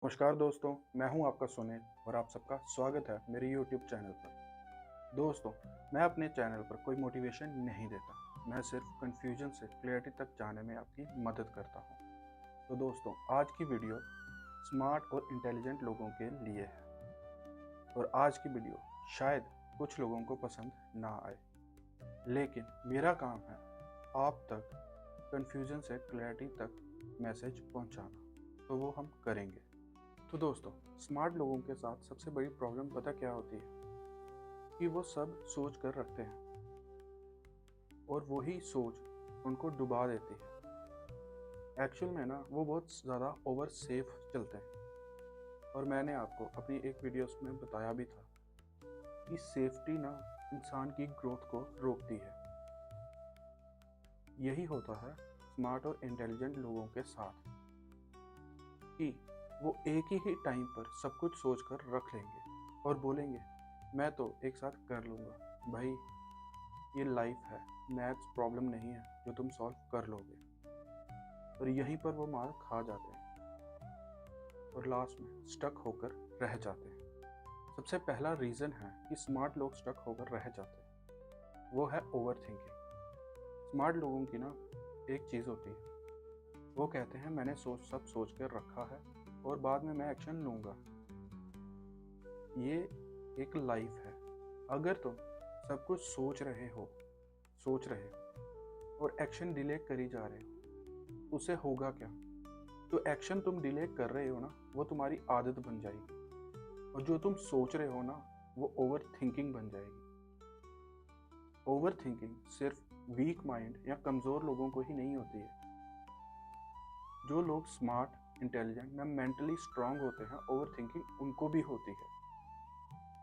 नमस्कार दोस्तों, मैं हूं आपका सुनील और आप सबका स्वागत है मेरे YouTube चैनल पर। दोस्तों, मैं अपने चैनल पर कोई मोटिवेशन नहीं देता, मैं सिर्फ कन्फ्यूजन से क्लैरिटी तक जाने में आपकी मदद करता हूं। तो दोस्तों, आज की वीडियो स्मार्ट और इंटेलिजेंट लोगों के लिए है और आज की वीडियो शायद कुछ लोगों को पसंद ना आए, लेकिन मेरा काम है आप तक कन्फ्यूजन से क्लैरिटी तक मैसेज पहुंचाना, तो वो हम करेंगे। तो दोस्तों, स्मार्ट लोगों के साथ सबसे बड़ी प्रॉब्लम पता क्या होती है कि वो सब सोच कर रखते हैं और वही सोच उनको डुबा देती है। एक्चुअल में ना वो बहुत ज़्यादा ओवर सेफ चलते हैं और मैंने आपको अपनी एक वीडियोस में बताया भी था कि सेफ्टी ना इंसान की ग्रोथ को रोकती है। यही होता है स्मार्ट और इंटेलिजेंट लोगों के साथ कि वो एक ही टाइम पर सब कुछ सोच कर रख लेंगे और बोलेंगे मैं तो एक साथ कर लूँगा। भाई, ये लाइफ है, मैथ्स प्रॉब्लम नहीं है जो तुम सॉल्व कर लोगे। और यहीं पर वो मार खा जाते हैं और लास्ट में स्टक होकर रह जाते हैं। सबसे पहला रीज़न है कि स्मार्ट लोग स्टक होकर रह जाते हैं, वो है ओवर थिंकिंग। स्मार्ट लोगों की ना एक चीज़ होती है, वो कहते हैं मैंने सब सोच कर रखा है और बाद में मैं एक्शन लूँगा। ये एक लाइफ है। अगर तुम सब कुछ सोच रहे हो और एक्शन डिले करी जा रहे हो, उससे होगा क्या? जो एक्शन तुम डिले कर रहे हो ना, वो तुम्हारी आदत बन जाएगी और जो तुम सोच रहे हो ना, वो ओवर थिंकिंग बन जाएगी। ओवर थिंकिंग सिर्फ वीक माइंड या कमज़ोर लोगों को ही नहीं होती है। जो लोग स्मार्ट, इंटेलिजेंट या मेंटली स्ट्रांग होते हैं, ओवर थिंकिंग उनको भी होती है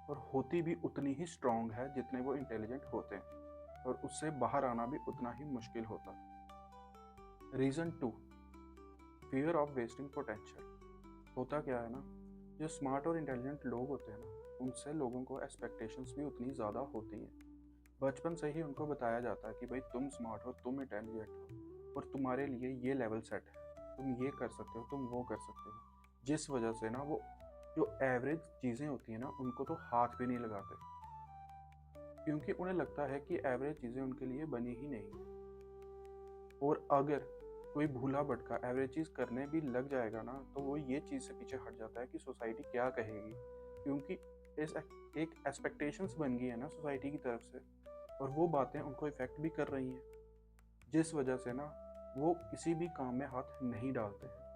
और होती भी उतनी ही स्ट्रांग है जितने वो इंटेलिजेंट होते हैं और उससे बाहर आना भी उतना ही मुश्किल होता है। Reason 2, fear of wasting potential. होता क्या है ना, जो स्मार्ट और इंटेलिजेंट लोग होते हैं ना, उनसे लोगों को एक्सपेक्टेशंस भी उतनी ज़्यादा होती हैं। बचपन से ही उनको बताया जाता है कि भाई तुम स्मार्ट हो, तुम इंटेलिजेंट हो और तुम्हारे लिए ये लेवल सेट है, तुम ये कर सकते हो, तुम वो कर सकते हो। जिस वजह से ना वो जो एवरेज चीज़ें होती हैं ना, उनको तो हाथ भी नहीं लगाते, क्योंकि उन्हें लगता है कि एवरेज चीज़ें उनके लिए बनी ही नहीं है। और अगर कोई भूला भटका एवरेज चीज़ करने भी लग जाएगा ना, तो वो ये चीज़ से पीछे हट जाता है कि सोसाइटी क्या कहेगी, क्योंकि इस एक एक्सपेक्टेशंस बन गई है ना सोसाइटी की तरफ से और वो बातें उनको इफ़ेक्ट भी कर रही हैं, जिस वजह से ना वो किसी भी काम में हाथ नहीं डालते हैं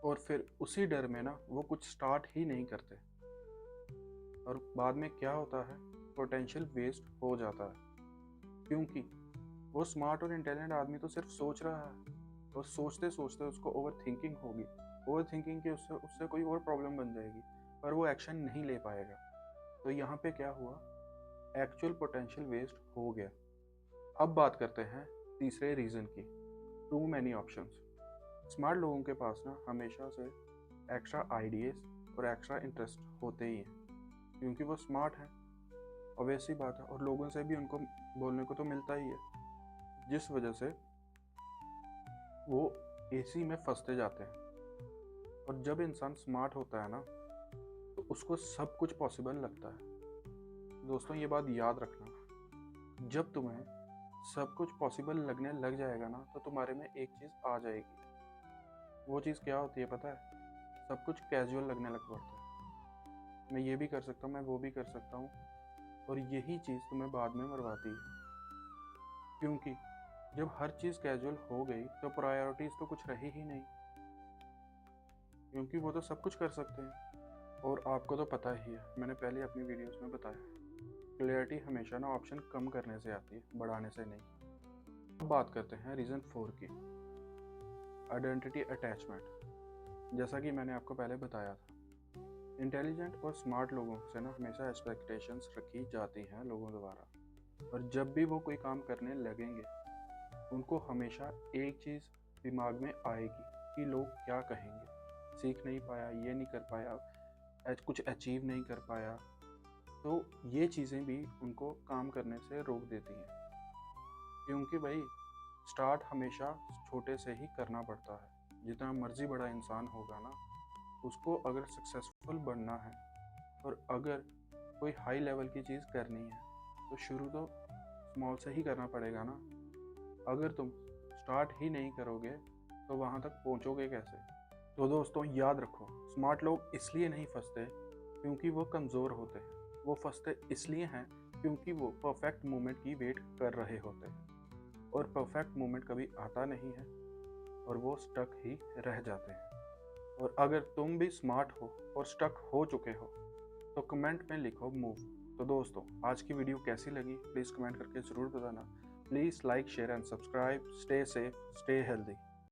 और फिर उसी डर में ना वो कुछ स्टार्ट ही नहीं करते और बाद में क्या होता है, पोटेंशियल वेस्ट हो जाता है। क्योंकि वो स्मार्ट और इंटेलिजेंट आदमी तो सिर्फ सोच रहा है और सोचते सोचते उसको ओवर थिंकिंग होगी, ओवर थिंकिंग की उससे उससे कोई और प्रॉब्लम बन जाएगी पर वो एक्शन नहीं ले पाएगा। तो यहाँ पे क्या हुआ, एक्चुअल पोटेंशियल वेस्ट हो गया। अब बात करते हैं तीसरे रीज़न की, टू मैनी ऑप्शंस। स्मार्ट लोगों के पास ना हमेशा से एक्स्ट्रा आइडियाज़ और एक्स्ट्रा इंटरेस्ट होते ही हैं, क्योंकि वो स्मार्ट हैं। ऑब्वियस सी बात है, और लोगों से भी उनको बोलने को तो मिलता ही है, जिस वजह से वो एसी में फंसते जाते हैं। और जब इंसान स्मार्ट होता है ना, तो उसको सब कुछ पॉसिबल लगता है। दोस्तों, ये बात याद रखना, जब तुम्हें सब कुछ पॉसिबल लगने लग जाएगा ना, तो तुम्हारे में एक चीज़ आ जाएगी। वो चीज़ क्या होती है पता है? सब कुछ कैजुअल लगने लग पड़ता है। मैं ये भी कर सकता हूँ, मैं वो भी कर सकता हूँ, और यही चीज़ तुम्हें बाद में मरवाती है। क्योंकि जब हर चीज़ कैजुअल हो गई तो प्रायोरिटीज़ तो कुछ रही ही नहीं, क्योंकि वो तो सब कुछ कर सकते हैं। और आपको तो पता ही है, मैंने पहले अपनी वीडियोस में बताया, क्लैरिटी हमेशा ना ऑप्शन कम करने से आती है, बढ़ाने से नहीं। अब बात करते हैं रीज़न 4 की, आइडेंटिटी अटैचमेंट। जैसा कि मैंने आपको पहले बताया था, इंटेलिजेंट और स्मार्ट लोगों से ना हमेशा एक्सपेक्टेशंस रखी जाती हैं लोगों द्वारा, और जब भी वो कोई काम करने लगेंगे, उनको हमेशा एक चीज़ दिमाग में आएगी कि लोग क्या कहेंगे, सीख नहीं पाया, ये नहीं कर पाया, कुछ अचीव नहीं कर पाया। तो ये चीज़ें भी उनको काम करने से रोक देती हैं, क्योंकि भाई स्टार्ट हमेशा छोटे से ही करना पड़ता है। जितना मर्जी बड़ा इंसान होगा ना, उसको अगर सक्सेसफुल बनना है और अगर कोई हाई लेवल की चीज़ करनी है तो शुरू तो स्मॉल से ही करना पड़ेगा ना। अगर तुम स्टार्ट ही नहीं करोगे तो वहाँ तक पहुँचोगे कैसे। तो दोस्तों याद रखो, स्मार्ट लोग इसलिए नहीं फंसते क्योंकि वो कमज़ोर होते हैं, वो फंसते इसलिए हैं क्योंकि वो परफेक्ट मोमेंट की वेट कर रहे होते हैं और परफेक्ट मोमेंट कभी आता नहीं है और वो स्टक ही रह जाते हैं। और अगर तुम भी स्मार्ट हो और स्टक हो चुके हो तो कमेंट में लिखो मूव। तो दोस्तों आज की वीडियो कैसी लगी प्लीज़ कमेंट करके ज़रूर बताना। Please like share and subscribe. Stay safe, stay healthy.